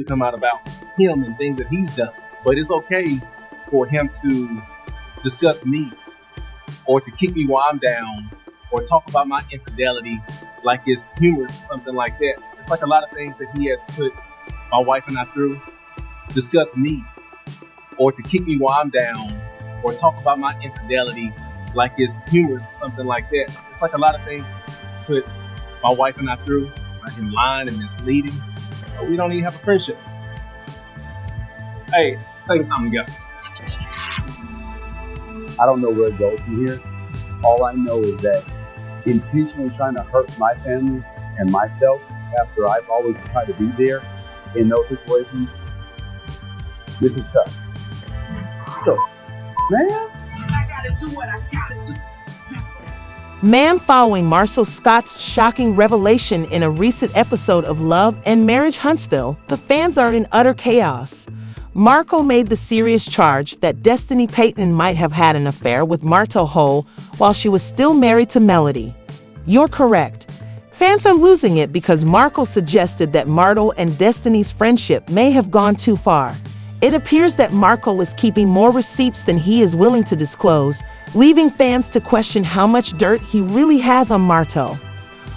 to come out about him and things that he's done. But it's okay for him to discuss me or to kick me while I'm down or talk about my infidelity like it's humorous or something like that. It's like a lot of things that he has put my wife and I through. Discuss me or to kick me while I'm down or talk about my infidelity like it's humorous or something like that. It's like a lot of things put my wife and I through, like in lying and misleading. But we don't even have a friendship. Hey, think something together. I don't know where it goes from here. All I know is that intentionally trying to hurt my family and myself after I've always tried to be there in those situations, this is tough. So, man. I gotta do what I gotta do. Man following Marsau Scott's shocking revelation in a recent episode of Love and Marriage Huntsville, the fans are in utter chaos. Marco made the serious charge that Destiny Payton might have had an affair with Martell Holt while she was still married to Melody. You're correct. Fans are losing it because Marco suggested that Martell and Destiny's friendship may have gone too far. It appears that Marco is keeping more receipts than he is willing to disclose, leaving fans to question how much dirt he really has on Martell.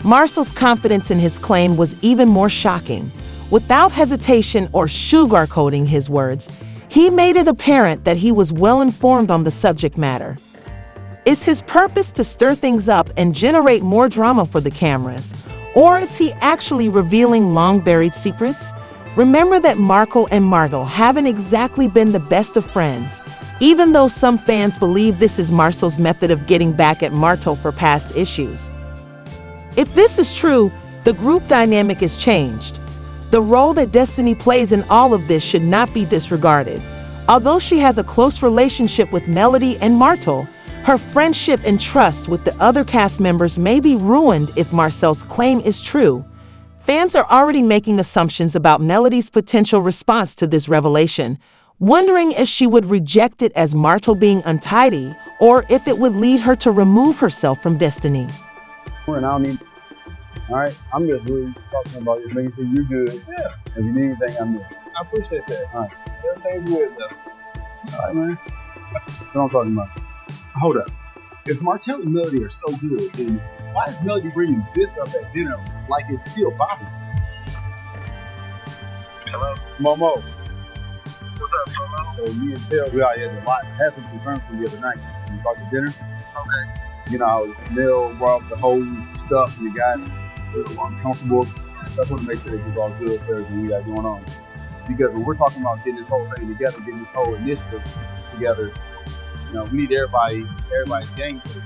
Marsau's confidence in his claim was even more shocking. Without hesitation or sugarcoating his words, he made it apparent that he was well informed on the subject matter. Is his purpose to stir things up and generate more drama for the cameras, or is he actually revealing long-buried secrets? Remember that Marco and Martell haven't exactly been the best of friends, even though some fans believe this is Marsau's method of getting back at Martell for past issues. If this is true, the group dynamic is changed. The role that Destiny plays in all of this should not be disregarded. Although she has a close relationship with Melody and Martell, her friendship and trust with the other cast members may be ruined if Marsau's claim is true. Fans are already making assumptions about Melody's potential response to this revelation, wondering if she would reject it as Martell being untidy or if it would lead her to remove herself from Destiny. And I don't need. All right, I'm just really talking about you, making sure you're good. Yeah. If you need anything, I'm there. I appreciate that. All right. Everything's good though. All right, man. That's what I'm talking about. Hold up. If Martell and Melody are so good, then why is Melody bringing this up at dinner like it still bothers me? Hello? Momo. What's up, Momo? So me and Phil, we out here a lot. I had some concerns from the other night. When we talked to dinner. Okay. You know, how Mel brought up the whole stuff and you got a little uncomfortable. So I want to make sure that it's all good for everything we got going on. Because when we're talking about getting this whole thing together, getting this whole initiative together, you know, we need everybody's game for it.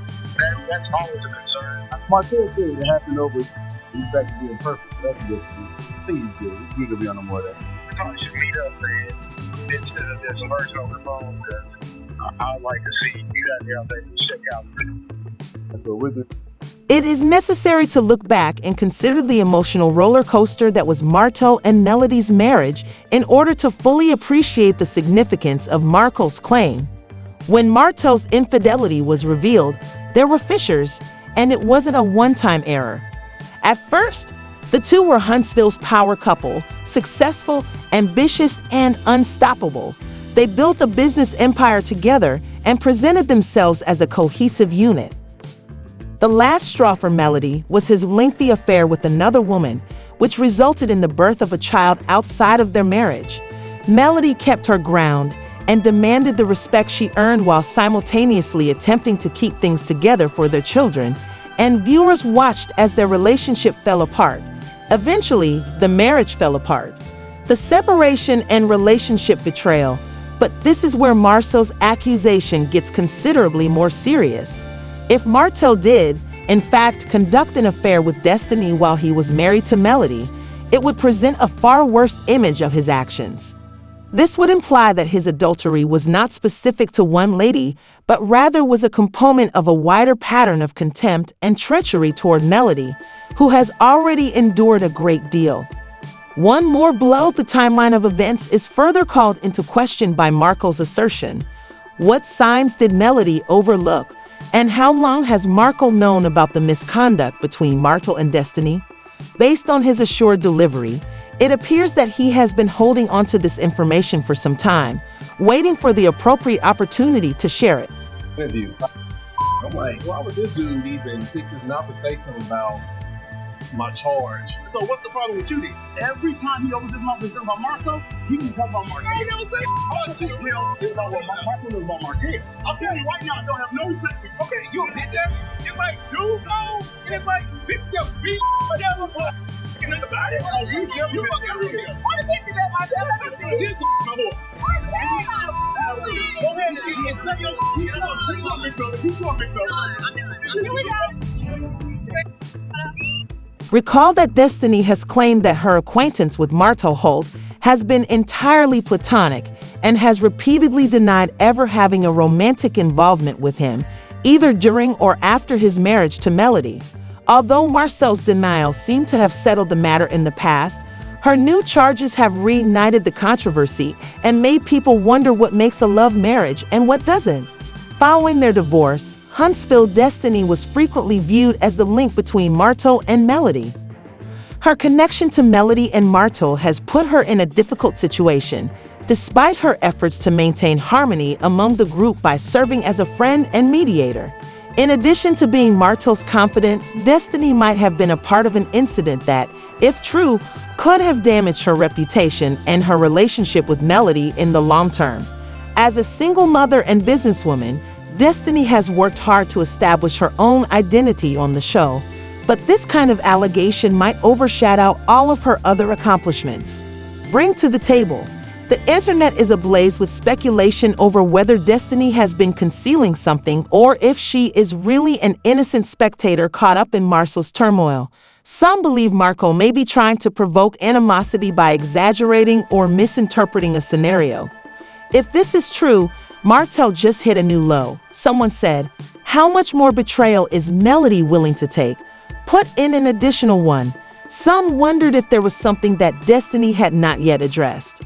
That's always a concern. Martell said it happened over he's back to being perfect. That's a good thing. I think he's good. He could be on the more of that. We probably should meet up, man, instead of just lurch over the phone, because I'd like to see you guys out there and check out. That's what we're doing. It is necessary to look back and consider the emotional roller coaster that was Martell and Melody's marriage in order to fully appreciate the significance of Marco's claim. When Martell's infidelity was revealed, there were fissures, and it wasn't a one-time error. At first, the two were Huntsville's power couple, successful, ambitious, and unstoppable. They built a business empire together and presented themselves as a cohesive unit. The last straw for Melody was his lengthy affair with another woman, which resulted in the birth of a child outside of their marriage. Melody kept her ground and demanded the respect she earned while simultaneously attempting to keep things together for their children, and viewers watched as their relationship fell apart. Eventually, the marriage fell apart. The separation and relationship betrayal, but this is where Marsau's accusation gets considerably more serious. If Martell did, in fact, conduct an affair with Destiny while he was married to Melody, it would present a far worse image of his actions. This would imply that his adultery was not specific to one lady, but rather was a component of a wider pattern of contempt and treachery toward Melody, who has already endured a great deal. One more blow, the timeline of events is further called into question by Marco's assertion. What signs did Melody overlook, and how long has Marco known about the misconduct between Martell and Destiny? Based on his assured delivery, it appears that he has been holding onto this information for some time, waiting for the appropriate opportunity to share it. Interview. I'm like, why would this dude even fix his mouth and say something about my charge? So what's the problem with you then? Every time he opens his mouth and says about Marsau, he can talk about Martell. I never say about you. You know, it's about what Marco knows about Martell. I'm telling you right now, I don't have no respect for you. Okay, you a bitch ass. It's like, dude, no. It's like, bitch, your bitch, whatever. You know about it. Oh, you fucking real. What a bitch is that, Martell? Let me see. Just my boy. Go ahead and say your shit. Get up, shit up, big brother. Keep going, big brother. Recall that Destiny has claimed that her acquaintance with Martell Holt has been entirely platonic and has repeatedly denied ever having a romantic involvement with him, either during or after his marriage to Melody. Although Marcel's denial seemed to have settled the matter in the past, her new charges have reignited the controversy and made people wonder what makes a love marriage and what doesn't. Following their divorce, Huntsville Destiny was frequently viewed as the link between Martell and Melody. Her connection to Melody and Martell has put her in a difficult situation, despite her efforts to maintain harmony among the group by serving as a friend and mediator. In addition to being Martell's confidant, Destiny might have been a part of an incident that, if true, could have damaged her reputation and her relationship with Melody in the long term. As a single mother and businesswoman, Destiny has worked hard to establish her own identity on the show, but this kind of allegation might overshadow all of her other accomplishments. Bring to the table. The internet is ablaze with speculation over whether Destiny has been concealing something or if she is really an innocent spectator caught up in Marsau's turmoil. Some believe Marco may be trying to provoke animosity by exaggerating or misinterpreting a scenario. If this is true, Martell just hit a new low. Someone said, "How much more betrayal is Melody willing to take? Put in an additional one." Some wondered if there was something that Destiny had not yet addressed.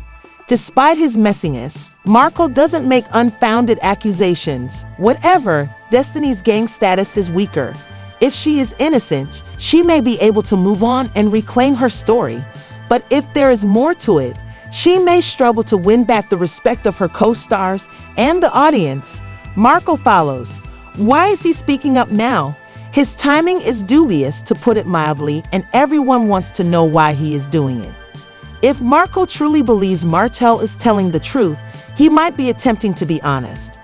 Despite his messiness, Marco doesn't make unfounded accusations. Whatever, Destiny's gang status is weaker. If she is innocent, she may be able to move on and reclaim her story. But if there is more to it, she may struggle to win back the respect of her co-stars and the audience. Marco follows. Why is he speaking up now? His timing is dubious, to put it mildly, and everyone wants to know why he is doing it. If Marco truly believes Martell is telling the truth, he might be attempting to be honest.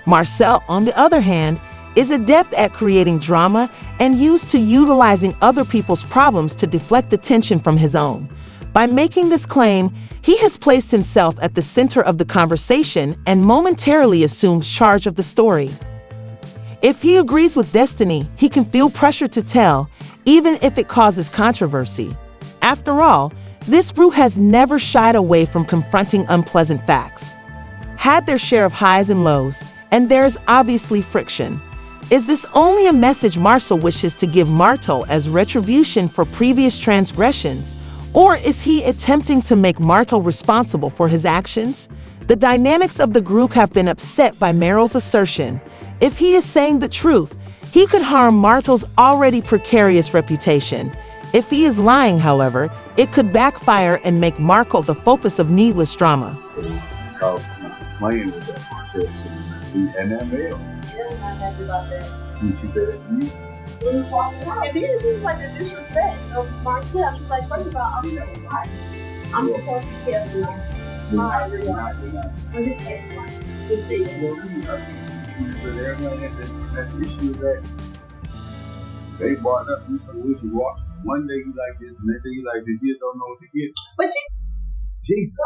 Marcel, on the other hand, is adept at creating drama and used to utilizing other people's problems to deflect attention from his own. By making this claim, he has placed himself at the center of the conversation and momentarily assumes charge of the story. If he agrees with Destiny, he can feel pressure to tell, even if it causes controversy. After all, this group has never shied away from confronting unpleasant facts. Had their share of highs and lows, and there is obviously friction. Is this only a message Marsau wishes to give Martell as retribution for previous transgressions, or is he attempting to make Martell responsible for his actions? The dynamics of the group have been upset by Merrill's assertion. If he is saying the truth, he could harm Martell's already precarious reputation. If he is lying, however, it could backfire and make Marco the focus of needless drama. Carl playing with that Martell shit, and that male. Yeah, I'm not happy about that. And she said it to me. We was walking out, and then she was like the disrespect of Martell. She was like, first of all, I'm supposed to be careful with my with his ex-wife. Just say that. But everybody had that issue that they brought up you some wishy washy. One day you like this, next day you like this. You just don't know what to get. But you, Jesus.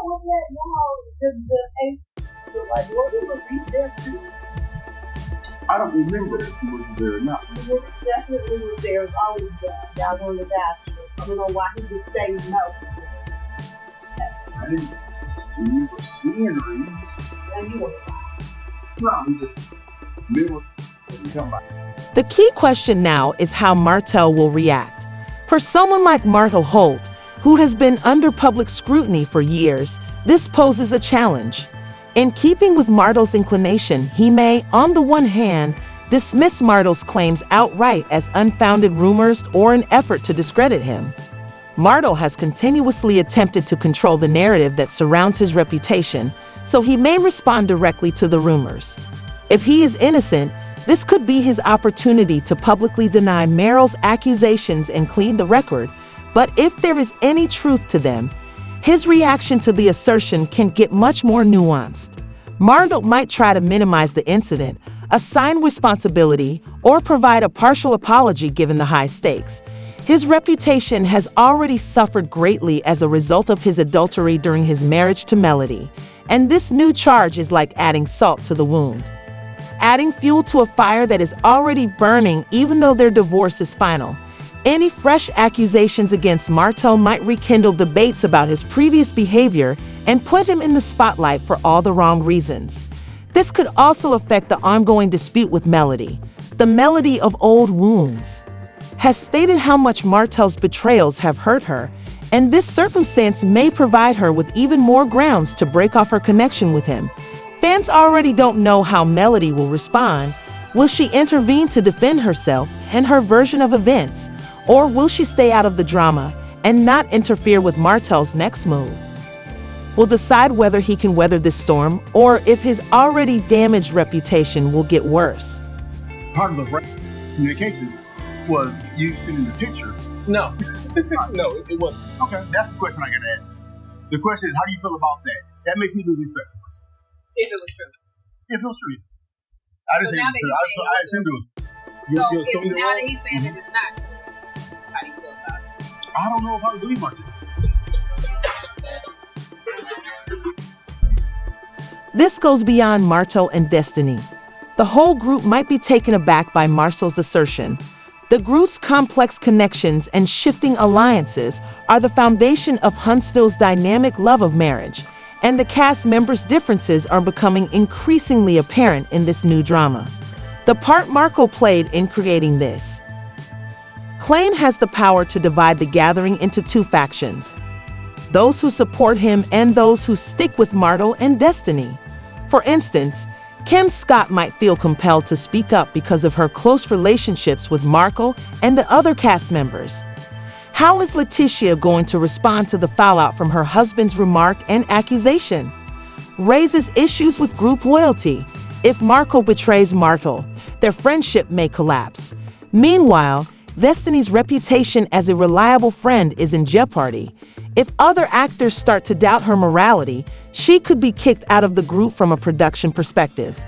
what was that? The ex, like, what was the reach there too? I don't remember if he was there or not. It definitely was there. It was always there. Y'all going to bachelors. I don't know why he just saying no. I didn't remember seeing Reese. And you were No, I'm just remember come by. The key question now is how Martell will react. For someone like Martell Holt, who has been under public scrutiny for years, this poses a challenge. In keeping with Martell's inclination, he may, on the one hand, dismiss Martell's claims outright as unfounded rumors or an effort to discredit him. Martell has continuously attempted to control the narrative that surrounds his reputation, so he may respond directly to the rumors. If he is innocent, this could be his opportunity to publicly deny Merrill's accusations and clean the record, but if there is any truth to them, his reaction to the assertion can get much more nuanced. Martell might try to minimize the incident, assign responsibility, or provide a partial apology given the high stakes. His reputation has already suffered greatly as a result of his adultery during his marriage to Melody, and this new charge is like adding salt to the wound. Adding fuel to a fire that is already burning even though their divorce is final. Any fresh accusations against Martell might rekindle debates about his previous behavior and put him in the spotlight for all the wrong reasons. This could also affect the ongoing dispute with Melody. The Melody of old wounds has stated how much Martell's betrayals have hurt her, and this circumstance may provide her with even more grounds to break off her connection with him. Fans already don't know how Melody will respond. Will she intervene to defend herself and her version of events, or will she stay out of the drama and not interfere with Martell's next move? We'll decide whether he can weather this storm or if his already damaged reputation will get worse. Part of the communications was you sending the picture. No, no, it wasn't. Okay, that's the question I got to ask. The question is, how do you feel about that? That makes me lose respect. If it was true. If it was true. I didn't say it was true. I assumed it was. So now that he's saying that it's not true, how do you feel about it? I don't know if I would believe much of it. This goes beyond Martell and Destiny. The whole group might be taken aback by Marsau's assertion. The group's complex connections and shifting alliances are the foundation of Huntsville's dynamic love of marriage, and the cast members' differences are becoming increasingly apparent in this new drama. The part Marco played in creating this. Klain has the power to divide the gathering into two factions: those who support him and those who stick with Martell and Destiny. For instance, Kim Scott might feel compelled to speak up because of her close relationships with Marco and the other cast members. How is Letitia going to respond to the fallout from her husband's remark and accusation? Raises issues with group loyalty. If Marco betrays Martell, their friendship may collapse. Meanwhile, Destiny's reputation as a reliable friend is in jeopardy. If other actors start to doubt her morality, she could be kicked out of the group from a production perspective.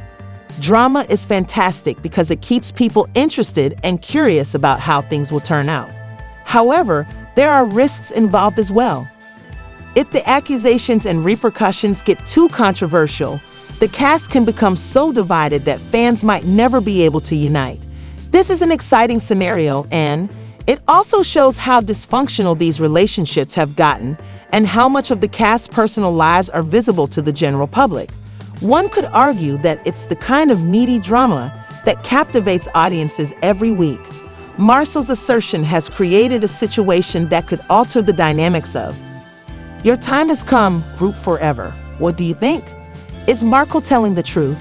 Drama is fantastic because it keeps people interested and curious about how things will turn out. However, there are risks involved as well. If the accusations and repercussions get too controversial, the cast can become so divided that fans might never be able to unite. This is an exciting scenario, and it also shows how dysfunctional these relationships have gotten and how much of the cast's personal lives are visible to the general public. One could argue that it's the kind of meaty drama that captivates audiences every week. Marsau's assertion has created a situation that could alter the dynamics of. Your time has come, group forever. What do you think? Is Marco telling the truth?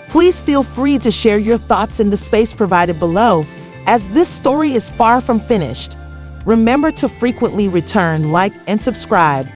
Please feel free to share your thoughts in the space provided below, as this story is far from finished. Remember to frequently return, like, and subscribe.